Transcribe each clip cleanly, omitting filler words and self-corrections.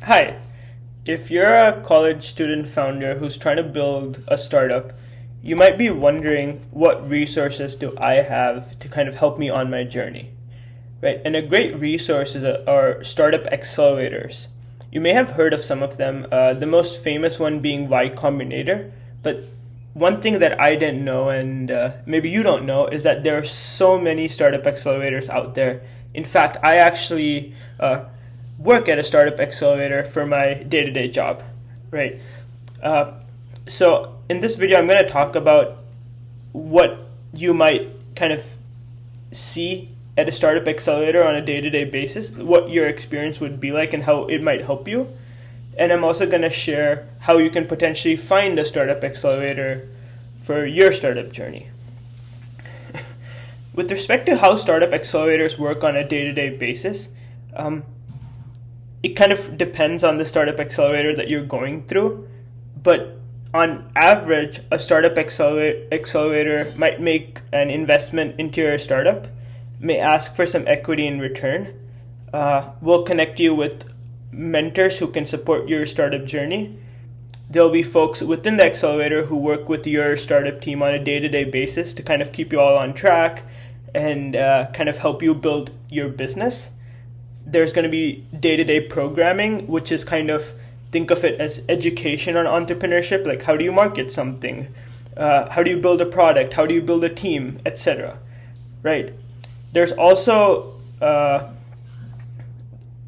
Hi, if you're a college student founder who's trying to build a startup, you might be wondering what resources do I have to kind of help me on my journey, right? And a great resource are startup accelerators. You may have heard of some of them, the most famous one being Y Combinator, but one thing that I didn't know, and maybe you don't know, is that there are so many startup accelerators out there. In fact, I actually work at a startup accelerator for my day-to-day job, right? Uh, so in this video, I'm going to talk about what you might kind of see at a startup accelerator on a day-to-day basis, what your experience would be like and how it might help you. And I'm also going to share how you can potentially find a startup accelerator for your startup journey. With respect to how startup accelerators work on a day-to-day basis, it kind of depends on the startup accelerator that you're going through, but on average, a startup accelerator might make an investment into your startup, may ask for some equity in return, will connect you with mentors who can support your startup journey. There'll be folks within the accelerator who work with your startup team on a day-to-day basis to kind of keep you all on track and kind of help you build your business. There's going to be day-to-day programming, which is kind of, think of it as education on entrepreneurship, like how do you market something, how do you build a product, how do you build a team, etc. Right? There's also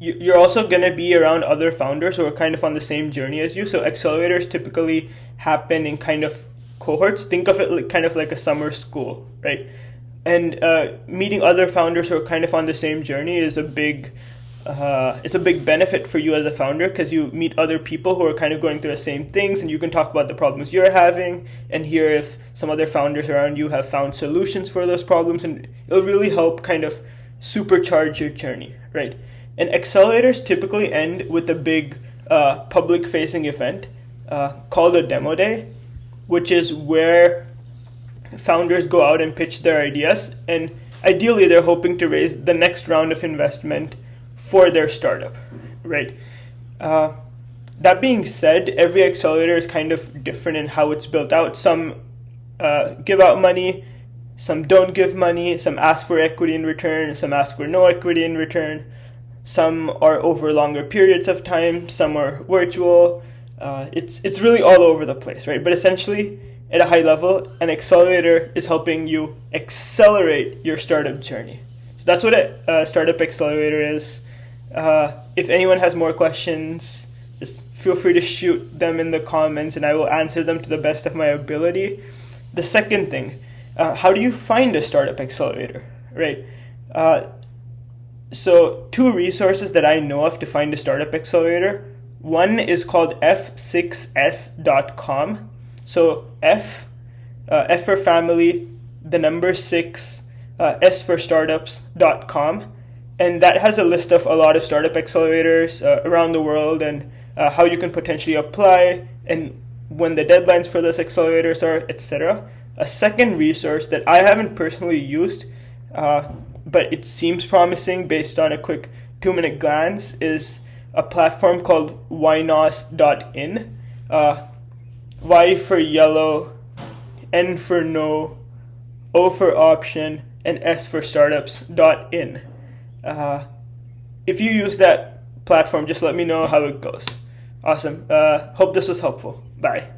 you're also going to be around other founders who are kind of on the same journey as you. So accelerators typically happen in kind of cohorts. Think of it like, kind of like a summer school, right? And meeting other founders who are kind of on the same journey is it's a big benefit for you as a founder, because you meet other people who are kind of going through the same things, and you can talk about the problems you're having and hear if some other founders around you have found solutions for those problems, and it'll really help kind of supercharge your journey, right? And accelerators typically end with a big public-facing event called a demo day, which is where founders go out and pitch their ideas, and ideally they're hoping to raise the next round of investment for their startup, right? That being said, every accelerator is kind of different in how it's built out. Some give out money, some don't give money, some ask for equity in return, some ask for no equity in return, some are over longer periods of time, some are virtual. It's really all over the place, right? But essentially, at a high level, an accelerator is helping you accelerate your startup journey. So that's what a startup accelerator is. If anyone has more questions, just feel free to shoot them in the comments and I will answer them to the best of my ability. The second thing, how do you find a startup accelerator, right? So two resources that I know of to find a startup accelerator. One is called f6s.com. So F for family, the number 6, S for startups.com. And that has a list of a lot of startup accelerators around the world, and how you can potentially apply and when the deadlines for those accelerators are, etc. A second resource that I haven't personally used, but it seems promising based on a quick 2-minute glance, is a platform called ynos.in. Y for yellow, N for no, O for option, and S for startups.in. If you use that platform, just let me know how it goes. Awesome. Hope this was helpful. Bye.